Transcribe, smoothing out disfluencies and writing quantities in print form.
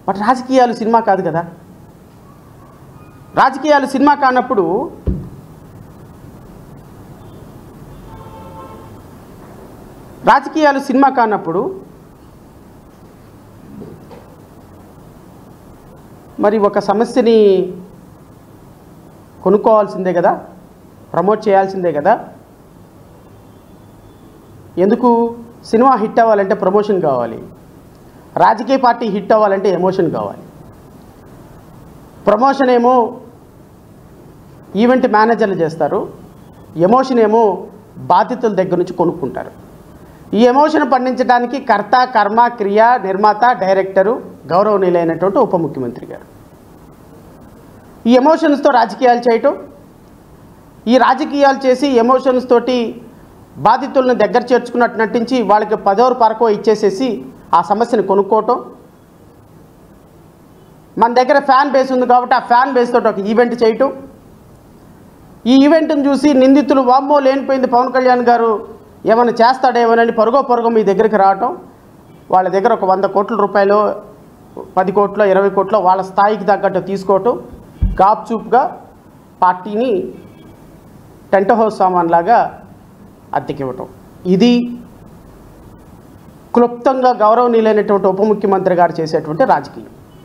But రాజకీయాలు cinema కాదు కదా. రాజకీయాలు సినిమా కానప్పుడు మరి ఒక సమస్యని కొనుక్కోవాల్సిందే కదా, ప్రమోట్ చేయాల్సిందే కదా. ఎందుకు? సినిమా హిట్ అవ్వాలంటే ప్రమోషన్ కావాలి, రాజకీయ పార్టీ హిట్ అవ్వాలంటే ఎమోషన్ కావాలి. ప్రమోషన్ ఏమో ఈవెంట్ మేనేజర్లు చేస్తారు, ఎమోషన్ ఏమో బాధితుల దగ్గర నుంచి కొనుక్కుంటారు. ఈ ఎమోషన్ పండించడానికి కర్త, కర్మ, క్రియ, నిర్మాత, డైరెక్టరు గౌరవనీయులైనటువంటి ఉప ముఖ్యమంత్రి గారు. ఈ ఎమోషన్స్తో రాజకీయాలు చేయటం, ఈ రాజకీయాలు చేసి ఎమోషన్స్ తోటి బాధితులను దగ్గర చేర్చుకున్నట్టు నటించి వాళ్ళకి 10వ పరకో ఇచ్చేసేసి ఆ సమస్యను కొనుక్కోవటం. మన దగ్గర ఫ్యాన్ బేస్ ఉంది కాబట్టి ఆ ఫ్యాన్ బేస్ తోటి ఒక ఈవెంట్ చేయటం. ఈ ఈవెంట్ని చూసి నిందితులు వామ్మో లేనిపోయింది పవన్ కళ్యాణ్ గారు ఏమైనా చేస్తాడేమోనని పరుగో మీ దగ్గరికి రావటం. వాళ్ళ దగ్గర ఒక 100 కోట్ల రూపాయలు, 10 కోట్లు, 20 కోట్లు వాళ్ళ స్థాయికి తగ్గట్టు తీసుకోవటం, గాప్చూప్గా పార్టీని టెంట్ హౌస్ సామాన్ లాగా అద్దెకివ్వటం. ఇది క్లుప్తంగా గౌరవనీయులైనటువంటి ఉప ముఖ్యమంత్రి గారు చేసేటువంటి రాజకీయం.